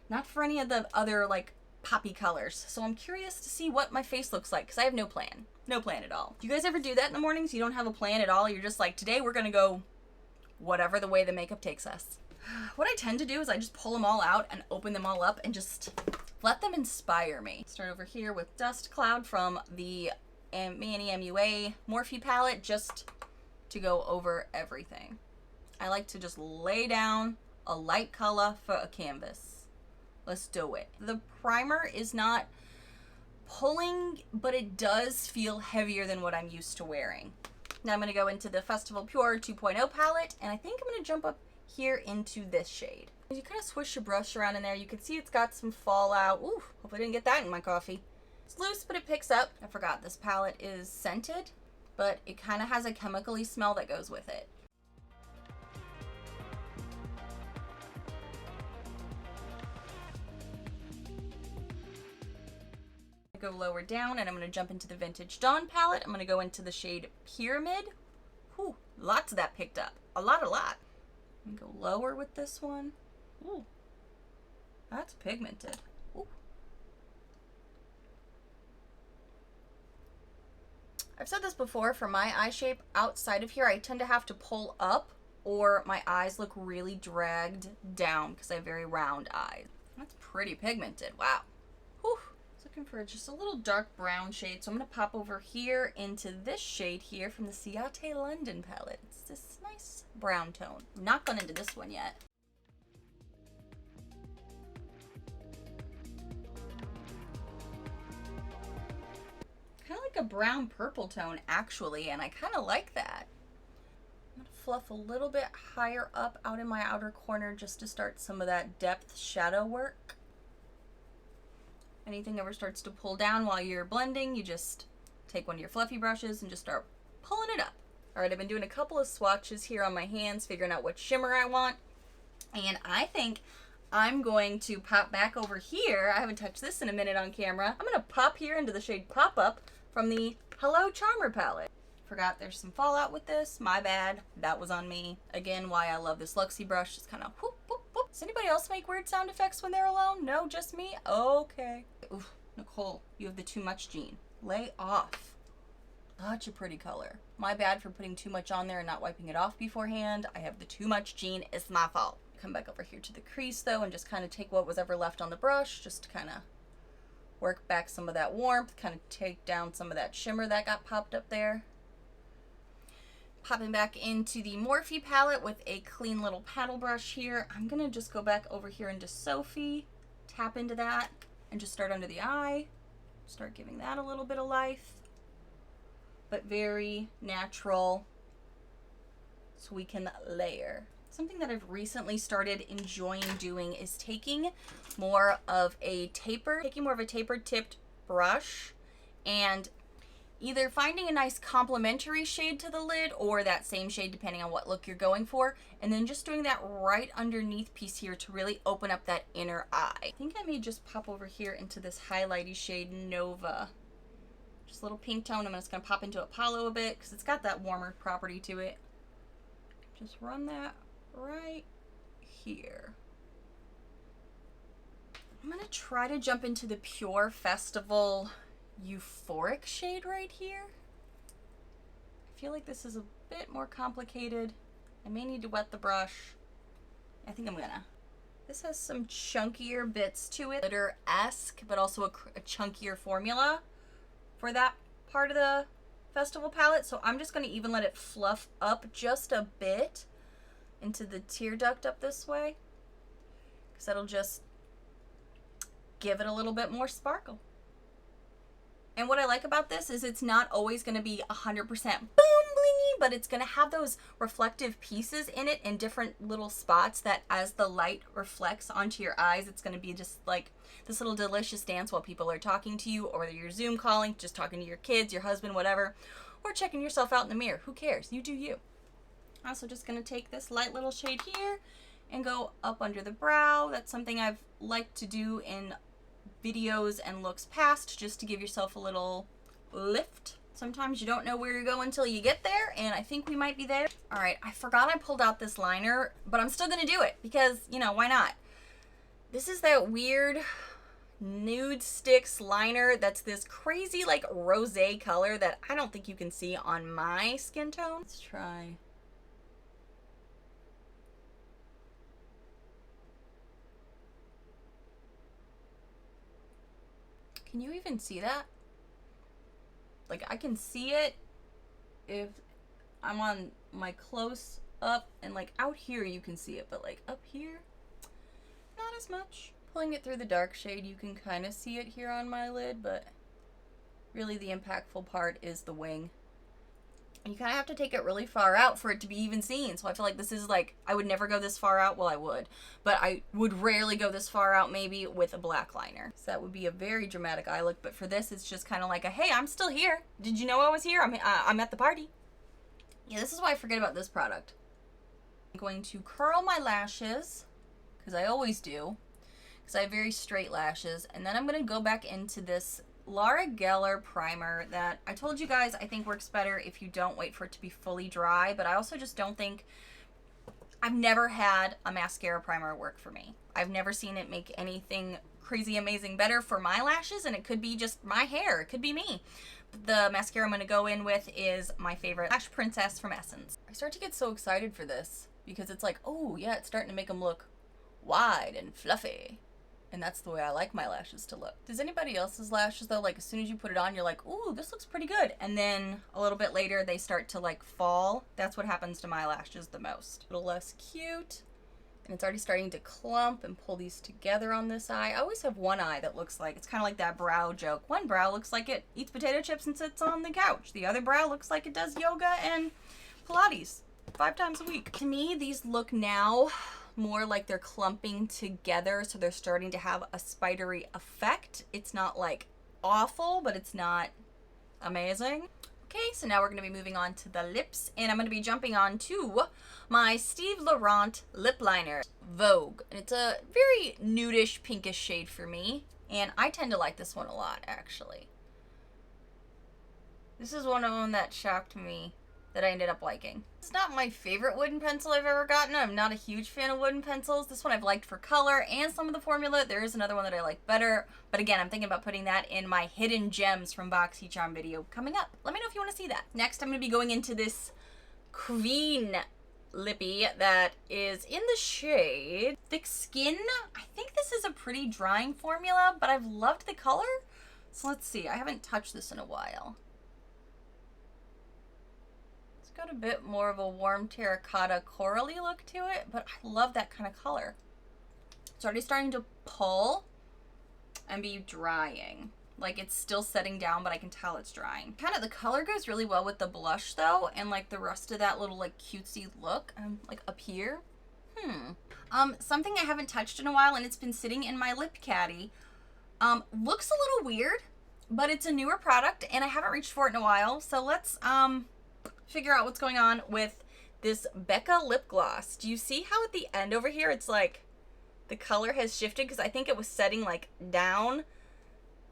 not for any of the other like poppy colors. So I'm curious to see what my face looks like because I have no plan at all. Do you guys ever do that in the mornings? You don't have a plan at all? You're just like, today we're going to go whatever the way the makeup takes us. What I tend to do is I just pull them all out and open them all up and just let them inspire me. Start over here with Dust Cloud from the Manny MUA Morphe palette, just to go over everything. I like to just lay down a light color for a canvas. Let's do it. The primer is not pulling, but it does feel heavier than what I'm used to wearing. Now I'm going to go into the Festival Pure 2.0 palette, and I think I'm going to jump up here into this shade. As you kind of swish your brush around in there, you can see it's got some fallout. Ooh, hope I didn't get that in my coffee. It's loose, but it picks up. I forgot this palette is scented, but it kind of has a chemically smell that goes with it. I go lower down, and I'm going to jump into the Vintage Dawn palette. I'm going to go into the shade Pyramid. Ooh, lots of that picked up. A lot. Go lower with this one. Ooh, that's pigmented. Ooh. I've said this before, for my eye shape outside of here, I tend to have to pull up or my eyes look really dragged down because I have very round eyes. That's pretty pigmented. Wow. Whew. I was looking for just a little dark brown shade, so I'm going to pop over here into this shade here from the Ciate London palette. It's this nice brown tone. I'm not gone into this one yet. Kind of like a brown purple tone actually, and I kind of like that. I'm going to fluff a little bit higher up out in my outer corner just to start some of that depth shadow work. Anything ever starts to pull down while you're blending, you just take one of your fluffy brushes and just start pulling it up. All right, I've been doing a couple of swatches here on my hands, figuring out what shimmer I want. And I think I'm going to pop back over here. I haven't touched this in a minute on camera. I'm going to pop here into the shade Pop Up from the Hello Charmer palette. Forgot there's some fallout with this. My bad. That was on me. Again, why I love this Luxie brush. Just kind of whoop, whoop, whoop. Does anybody else make weird sound effects when they're alone? No, just me? Okay. Oof, Nichole, you have the too much gene. Lay off. Such a pretty color. My bad for putting too much on there and not wiping it off beforehand. I have the too much gene. It's my fault. Come back over here to the crease though and just kind of take what was ever left on the brush just to kind of work back some of that warmth, kind of take down some of that shimmer that got popped up there. Popping back into the Morphe palette with a clean little paddle brush here. I'm going to just go back over here into Sophie, tap into that, and just start under the eye. Start giving that a little bit of life, but very natural so we can layer. Something that I've recently started enjoying doing is taking more of a tapered tipped brush and either finding a nice complementary shade to the lid or that same shade depending on what look you're going for, and then just doing that right underneath piece here to really open up that inner eye. I think I may just pop over here into this highlighty shade Nova. Just a little pink tone. I'm just going to pop into Apollo a bit because it's got that warmer property to it. Just run that right here. I'm going to try to jump into the Pure Festival Euphoric shade right here. I feel like this is a bit more complicated. I may need to wet the brush. I think I'm gonna. This has some chunkier bits to it, glitter-esque, but also a chunkier formula for that part of the festival palette. So I'm just gonna even let it fluff up just a bit into the tear duct up this way, because that'll just give it a little bit more sparkle. And what I like about this is it's not always going to be 100% boom, blingy, but it's going to have those reflective pieces in it in different little spots that as the light reflects onto your eyes, it's going to be just like this little delicious dance while people are talking to you, or whether you're Zoom calling, just talking to your kids, your husband, whatever, or checking yourself out in the mirror. Who cares? You do you. Also just going to take this light little shade here and go up under the brow. That's something I've liked to do in videos and looks past, just to give yourself a little lift. Sometimes you don't know where you're going until you get there, and I think we might be there. All right, I forgot I pulled out this liner, but I'm still gonna do it because, you know, why not? This is that weird Nude Sticks liner that's this crazy like rosé color that I don't think you can see on my skin tone. Let's try. Can you even see that? Like, I can see it if I'm on my close up, and like out here you can see it, but like up here, not as much. Pulling it through the dark shade, you can kind of see it here on my lid, but really the impactful part is the wing. And you kind of have to take it really far out for it to be even seen. So I feel like this is like, I would never go this far out. Well, I would, but I would rarely go this far out maybe with a black liner. So that would be a very dramatic eye look. But for this, it's just kind of like a, hey, I'm still here. Did you know I was here? I'm at the party. Yeah, this is why I forget about this product. I'm going to curl my lashes, because I always do, because I have very straight lashes. And then I'm going to go back into this Laura Geller primer that I told you guys I think works better if you don't wait for it to be fully dry, but I also just don't think, I've never had a mascara primer work for me. I've never seen it make anything crazy amazing better for my lashes, and it could be just my hair, it could be me. The mascara I'm going to go in with is my favorite Lash Princess from Essence. I start to get so excited for this because it's like, oh yeah, it's starting to make them look wide and fluffy. And that's the way I like my lashes to look. Does anybody else's lashes though, like as soon as you put it on, you're like, ooh, this looks pretty good. And then a little bit later, they start to like fall. That's what happens to my lashes the most. A little less cute. And it's already starting to clump and pull these together on this eye. I always have one eye that looks like, it's kind of like that brow joke. One brow looks like it eats potato chips and sits on the couch. The other brow looks like it does yoga and Pilates 5 times a week. To me, these look now more like they're clumping together, so they're starting to have a spidery effect. It's not like awful, but it's not amazing. Okay, so now we're going to be moving on to the lips, and I'm going to be jumping on to my Steve Laurent lip liner, Vogue. And it's a very nudish, pinkish shade for me, and I tend to like this one a lot, actually. This is one of them that shocked me that I ended up liking. It's not my favorite wooden pencil I've ever gotten. I'm not a huge fan of wooden pencils. This one I've liked for color and some of the formula. There is another one that I like better, but again, I'm thinking about putting that in my hidden gems from Boxycharm video coming up. Let me know if you want to see that. Next, I'm going to be going into this Queen lippy that is in the shade Thick Skin. I think this is a pretty drying formula, but I've loved the color. So let's see. I haven't touched this in a while. Got a bit more of a warm terracotta corally look to it, but I love that kind of color. It's already starting to pull and be drying. Like it's still setting down, but I can tell it's drying. Kind of the color goes really well with the blush though, and like the rest of that little like cutesy look, like up here. Something I haven't touched in a while, and it's been sitting in my lip caddy. Looks a little weird, but it's a newer product and I haven't reached for it in a while. So let's figure out what's going on with this Becca lip gloss. Do you see how at the end over here it's like the color has shifted, because I think it was setting like down,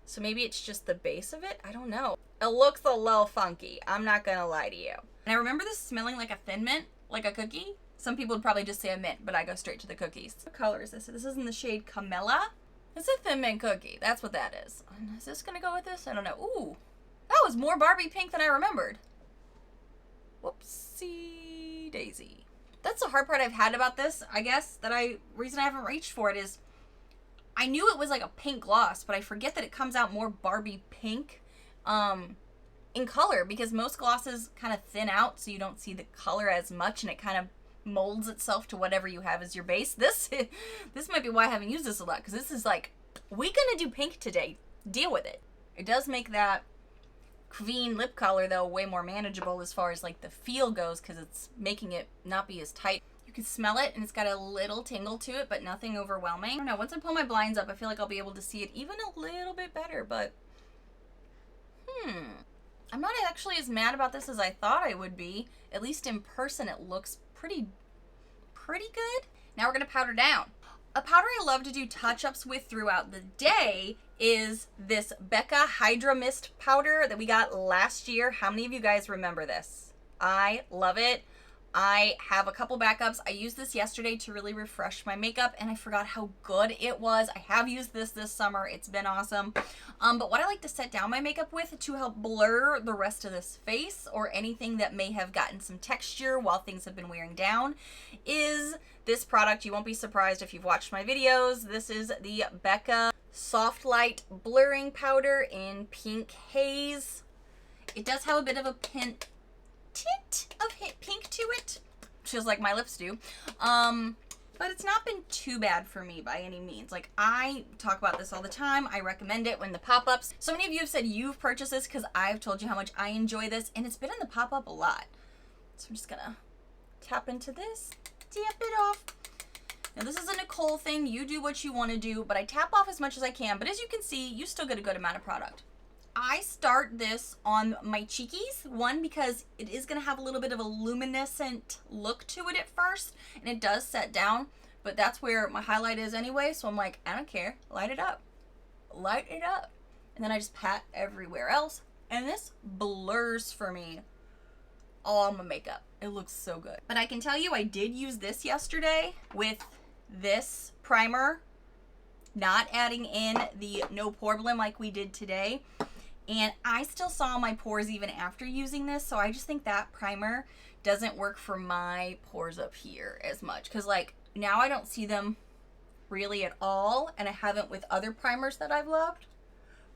so maybe it's just the base of it. I don't know. It looks a little funky, I'm not gonna lie to you. And I remember this smelling like a Thin Mint, like a cookie. Some people would probably just say a mint, but I go straight to the cookies. What color is this? This is in the shade Camilla. It's a Thin Mint cookie, that's what that is. And is this gonna go with this? I don't know. Ooh, that was more Barbie pink than I remembered. Whoopsie daisy. That's the hard part I've had about this, I guess, reason I haven't reached for it is I knew it was like a pink gloss, but I forget that it comes out more Barbie pink in color, because most glosses kind of thin out so you don't see the color as much, and it kind of molds itself to whatever you have as your base. This might be why I haven't used this a lot, because this is like, we gonna do pink today. Deal with it. It does make that Queen lip color, though, way more manageable as far as like the feel goes, because it's making it not be as tight. You can smell it, and it's got a little tingle to it, but nothing overwhelming. I don't know, once I pull my blinds up, I feel like I'll be able to see it even a little bit better, but I'm not actually as mad about this as I thought I would be. At least in person, it looks pretty good. Now we're gonna powder down. A powder I love to do touch-ups with throughout the day is this Becca Hydra Mist powder that we got last year. How many of you guys remember this? I love it. I have a couple backups. I used this yesterday to really refresh my makeup, and I forgot how good it was. I have used this summer. It's been awesome. But what I like to set down my makeup with to help blur the rest of this face or anything that may have gotten some texture while things have been wearing down is this product. You won't be surprised if you've watched my videos. This is the Becca Soft Light Blurring Powder in Pink Haze. It does have a bit of a tint of pink to it, just like my lips do, but it's not been too bad for me by any means. Like, I talk about this all the time. I recommend it when the pop-ups. So many of you have said you've purchased this because I've told you how much I enjoy this, and it's been in the pop-up a lot. So I'm just gonna tap into this, tap it off. Now this is a Nichole thing. You do what you want to do, but I tap off as much as I can. But as you can see, you still get a good amount of product. I start this on my cheekies, one, because it is going to have a little bit of a luminescent look to it at first, and it does set down, but that's where my highlight is anyway, so I'm like, I don't care, light it up, and then I just pat everywhere else, and this blurs for me all my makeup. It looks so good. But I can tell you, I did use this yesterday with this primer, not adding in the no pore blem like we did today. And I still saw my pores even after using this, so I just think that primer doesn't work for my pores up here as much. Because, like, now I don't see them really at all, and I haven't with other primers that I've loved.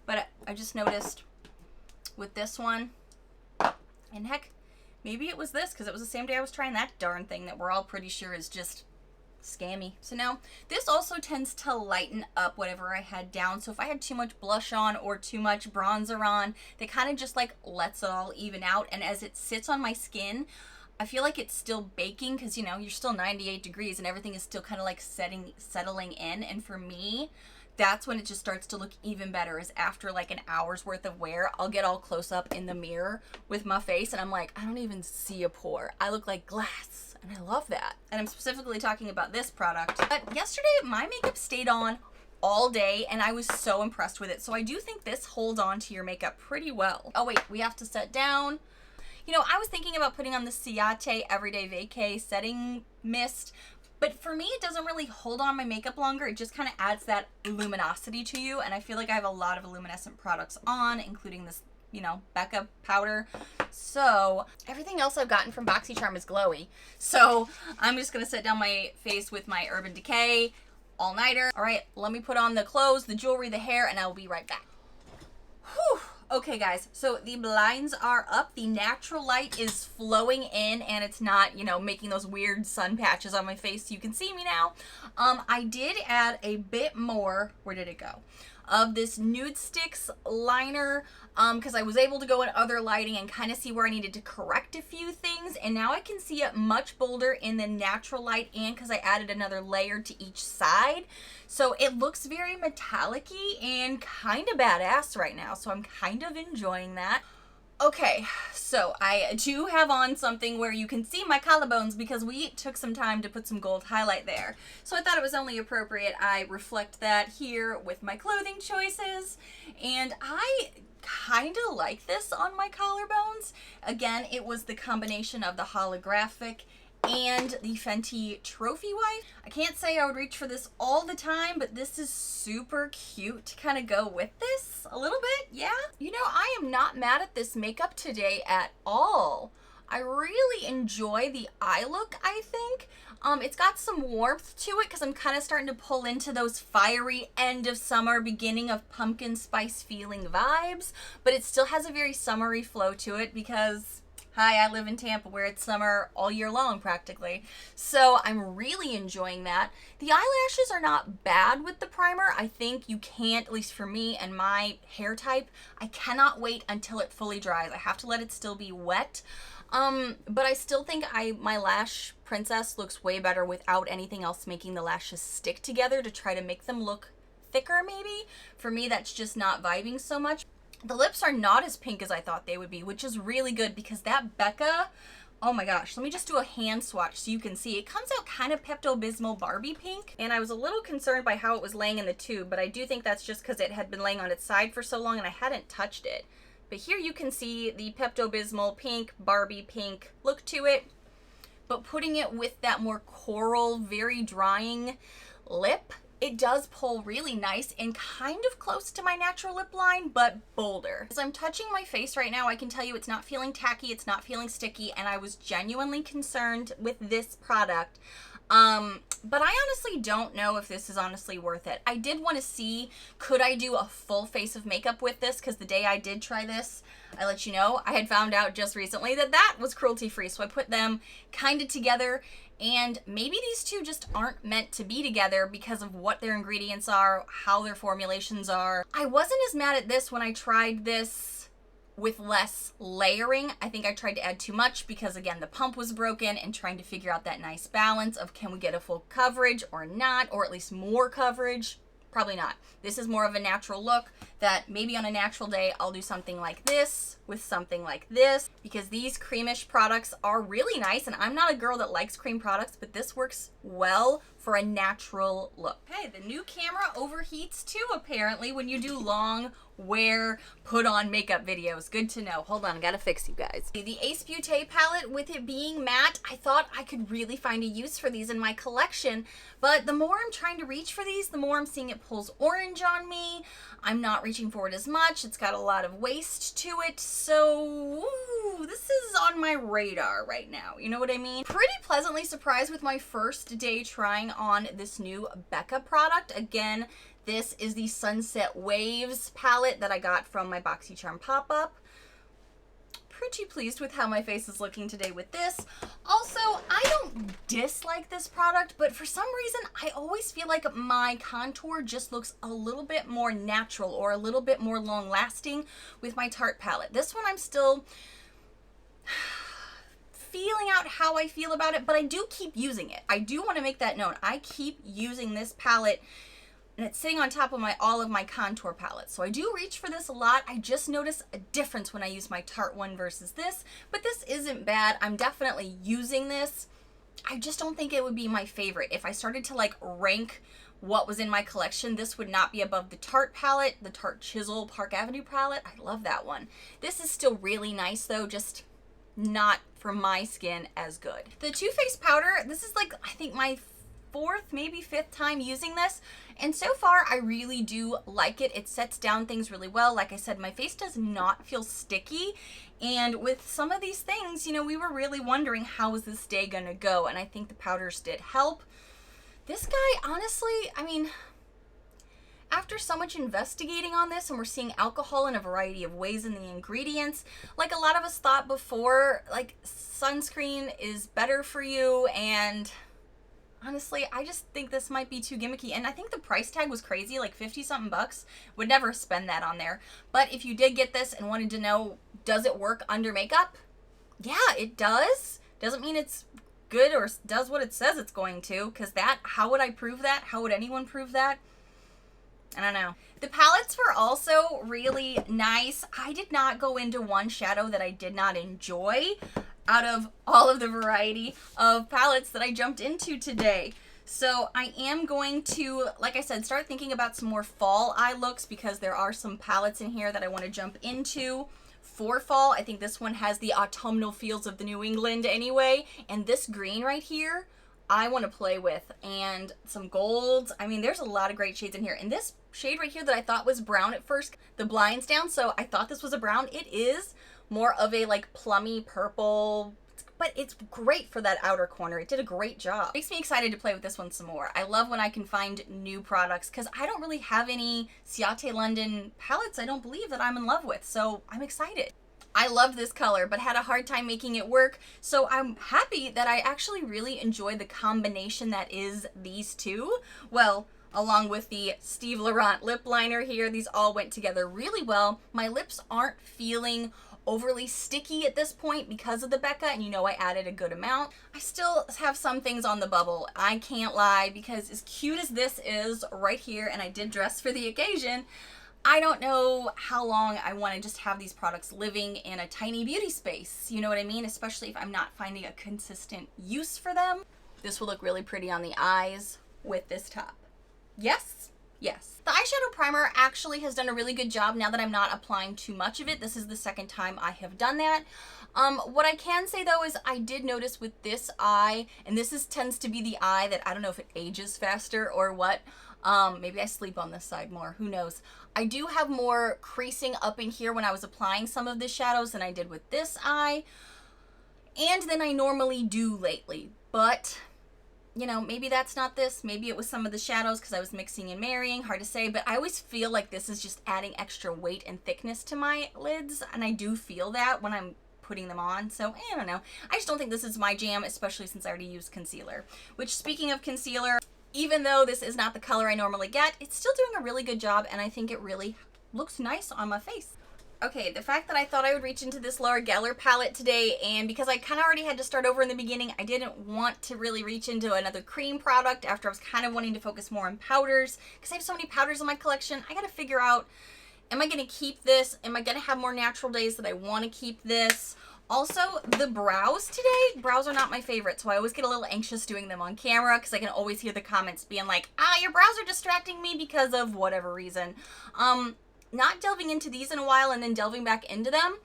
But I just noticed with this one, and heck, maybe it was this, because it was the same day I was trying that darn thing that we're all pretty sure is just scammy. So now this also tends to lighten up whatever I had down. So if I had too much blush on or too much bronzer on, they kind of just like lets it all even out. And as it sits on my skin, I feel like it's still baking, because, you know, you're still 98 degrees and everything is still kind of like settling in. And for me, that's when it just starts to look even better, is after like an hour's worth of wear, I'll get all close up in the mirror with my face and I'm like, I don't even see a pore. I look like glass. And I love that. And I'm specifically talking about this product. But yesterday, my makeup stayed on all day, and I was so impressed with it. So I do think this holds on to your makeup pretty well. Oh wait, we have to set down. You know, I was thinking about putting on the Ciate Everyday Vacay Setting Mist, but for me, it doesn't really hold on my makeup longer. It just kind of adds that luminosity to you, and I feel like I have a lot of luminescent products on, including this, you know, Becca powder. So everything else I've gotten from Boxycharm is glowy. So I'm just gonna set down my face with my Urban Decay all-nighter. All right, let me put on the clothes, the jewelry, the hair, and I will be right back. Whew. Okay, guys, so the blinds are up. The natural light is flowing in, and it's not, you know, making those weird sun patches on my face. You can see me now. I did add a bit more, where did it go, of this Nude Sticks liner, because I was able to go in other lighting and kind of see where I needed to correct a few things, and now I can see it much bolder in the natural light, and because I added another layer to each side. So it looks very metallic-y and kind of badass right now, so I'm kind of enjoying that. Okay, so I do have on something where you can see my collarbones, because we took some time to put some gold highlight there. So I thought it was only appropriate I reflect that here with my clothing choices. And I kind of like this on my collarbones. Again, it was the combination of the holographic and the Fenty Trophy Wife. I can't say I would reach for this all the time, but this is super cute to kind of go with this a little bit, yeah? You know, I am not mad at this makeup today at all. I really enjoy the eye look, I think. It's got some warmth to it, because I'm kind of starting to pull into those fiery end of summer, beginning of pumpkin spice feeling vibes, but it still has a very summery flow to it, because Hi, I live in Tampa where it's summer all year long practically. So I'm really enjoying that. The eyelashes are not bad with the primer. I think you can't, at least for me and my hair type, I cannot wait until it fully dries. I have to let it still be wet. But I still think my lash princess looks way better without anything else making the lashes stick together to try to make them look thicker maybe. For me, that's just not vibing so much. The lips are not as pink as I thought they would be, which is really good because that Becca, oh my gosh, let me just do a hand swatch so you can see. It comes out kind of Pepto-Bismol Barbie pink, and I was a little concerned by how it was laying in the tube, but I do think that's just because it had been laying on its side for so long and I hadn't touched it. But here you can see the Pepto-Bismol pink, Barbie pink look to it, but putting it with that more coral, very drying lip, it does pull really nice and kind of close to my natural lip line, but bolder. As I'm touching my face right now, I can tell you it's not feeling tacky, it's not feeling sticky, and I was genuinely concerned with this product. But I honestly don't know if this is honestly worth it. I did want to see, could I do a full face of makeup with this? Because the day I did try this, I let you know, I had found out just recently that that was cruelty-free. So I put them kind of together, and maybe these two just aren't meant to be together because of what their ingredients are, how their formulations are. I wasn't as mad at this when I tried this with less layering. I think I tried to add too much because, again, the pump was broken, and trying to figure out that nice balance of can we get a full coverage or not, or at least more coverage. Probably not. This is more of a natural look that maybe on a natural day I'll do something like this with something like this, because these creamish products are really nice, and I'm not a girl that likes cream products, but this works well for a natural look. Hey, the new camera overheats too apparently when you do long wear put on makeup videos. Good to know. Hold on, I gotta fix you guys. The Ace Beauté palette, with it being matte, I thought I could really find a use for these in my collection, but the more I'm trying to reach for these, the more I'm seeing it pulls orange on me. I'm not reaching for it as much. It's got a lot of waste to it, so this is on my radar right now. You know what I mean? Pretty pleasantly surprised with my first day trying on this new Becca product. Again, this is the Sunset Waves palette that I got from my Boxycharm pop-up. Pretty pleased with how my face is looking today with this. Also, I don't dislike this product, but for some reason, I always feel like my contour just looks a little bit more natural or a little bit more long-lasting with my Tarte palette. This one I'm still feeling out how I feel about it, but I do keep using it. I do want to make that known. I keep using this palette, and it's sitting on top of all of my contour palettes. So I do reach for this a lot. I just notice a difference when I use my Tarte one versus this, but this isn't bad. I'm definitely using this. I just don't think it would be my favorite. If I started to like rank what was in my collection, this would not be above the Tarte palette, the Tarte Chisel Park Avenue palette. I love that one. This is still really nice though, just not for my skin as good. The Too Faced powder, this is like, I think my fourth, maybe fifth time using this, and so far I really do like it. It sets down things really well. Like I said, my face does not feel sticky, and with some of these things, you know, we were really wondering how is this day gonna go, and I think the powders did help. This guy, honestly, I mean, after so much investigating on this, and we're seeing alcohol in a variety of ways in the ingredients, like a lot of us thought before, like sunscreen is better for you, and honestly, I just think this might be too gimmicky. And I think the price tag was crazy, like 50 something bucks. Would never spend that on there. But if you did get this and wanted to know, does it work under makeup? Yeah, it does. Doesn't mean it's good or does what it says it's going to, because that, how would I prove that? How would anyone prove that? I don't know. The palettes were also really nice. I did not go into one shadow that I did not enjoy out of all of the variety of palettes that I jumped into today. So I am going to, like I said, start thinking about some more fall eye looks, because there are some palettes in here that I want to jump into for fall. I think this one has the autumnal feels of the New England anyway, and this green right here I want to play with, and some golds. I mean, there's a lot of great shades in here, and this shade right here that I thought was brown at first, the blinds down, so I thought this was a brown. It is more of a like plummy purple, but it's great for that outer corner. It did a great job. Makes me excited to play with this one some more. I love when I can find new products, because I don't really have any Ciate London palettes, I don't believe, that I'm in love with, so I'm excited. I loved this color, but had a hard time making it work. So I'm happy that I actually really enjoy the combination that is these two. Well, along with the Steve Laurent lip liner here, these all went together really well. My lips aren't feeling overly sticky at this point because of the Becca, and you know I added a good amount. I still have some things on the bubble, I can't lie, because as cute as this is right here, and I did dress for the occasion, I don't know how long I want to just have these products living in a tiny beauty space. You know what I mean? Especially if I'm not finding a consistent use for them. This will look really pretty on the eyes with this top. Yes? Yes. The eyeshadow primer actually has done a really good job now that I'm not applying too much of it. This is the second time I have done that. What I can say though is I did notice with this eye, and this tends to be the eye that I don't know if it ages faster or what. Maybe I sleep on this side more, who knows. I do have more creasing up in here when I was applying some of the shadows than I did with this eye, and than I normally do lately, but you know, maybe that's not this. Maybe it was some of the shadows because I was mixing and marrying. Hard to say, but I always feel like this is just adding extra weight and thickness to my lids, and I do feel that when I'm putting them on. So I don't know. I just don't think this is my jam, especially since I already used concealer. Which, speaking of concealer, even though this is not the color I normally get, it's still doing a really good job, and I think it really looks nice on my face. Okay, the fact that I thought I would reach into this Laura Geller palette today, and because I kind of already had to start over in the beginning, I didn't want to really reach into another cream product after I was kind of wanting to focus more on powders, because I have so many powders in my collection. I gotta figure out, am I gonna keep this? Am I gonna have more natural days that I want to keep this? Also, the brows today, brows are not my favorite, so I always get a little anxious doing them on camera because I can always hear the comments being like, your brows are distracting me because of whatever reason. Not delving into these in a while and then delving back into them.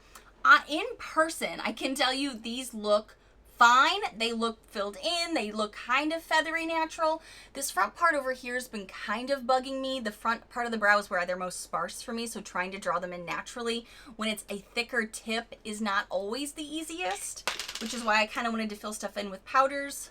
In person, I can tell you these look fine. They look filled in. They look kind of feathery natural. This front part over here has been kind of bugging me. The front part of the brow is where they're most sparse for me, so trying to draw them in naturally when it's a thicker tip is not always the easiest, which is why I kind of wanted to fill stuff in with powders.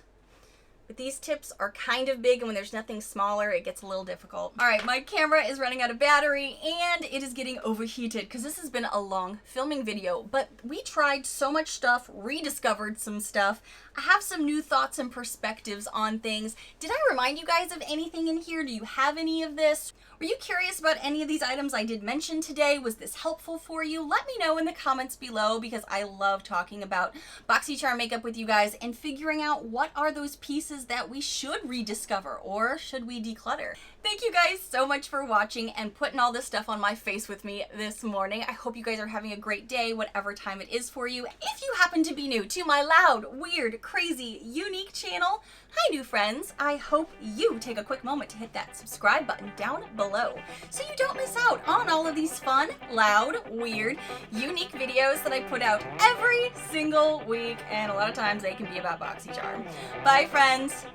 But these tips are kind of big, and when there's nothing smaller, it gets a little difficult. All right, my camera is running out of battery, and it is getting overheated because this has been a long filming video, but we tried so much stuff, rediscovered some stuff. I have some new thoughts and perspectives on things. Did I remind you guys of anything in here? Do you have any of this? Were you curious about any of these items I did mention today? Was this helpful for you? Let me know in the comments below, because I love talking about Boxycharm makeup with you guys and figuring out what are those pieces that we should rediscover, or should we declutter? Thank you guys so much for watching and putting all this stuff on my face with me this morning. I hope you guys are having a great day, whatever time it is for you. If you happen to be new to my loud, weird, crazy, unique channel, hi new friends. I hope you take a quick moment to hit that subscribe button down below so you don't miss out on all of these fun, loud, weird, unique videos that I put out every single week, and a lot of times they can be about Boxycharm. Bye friends!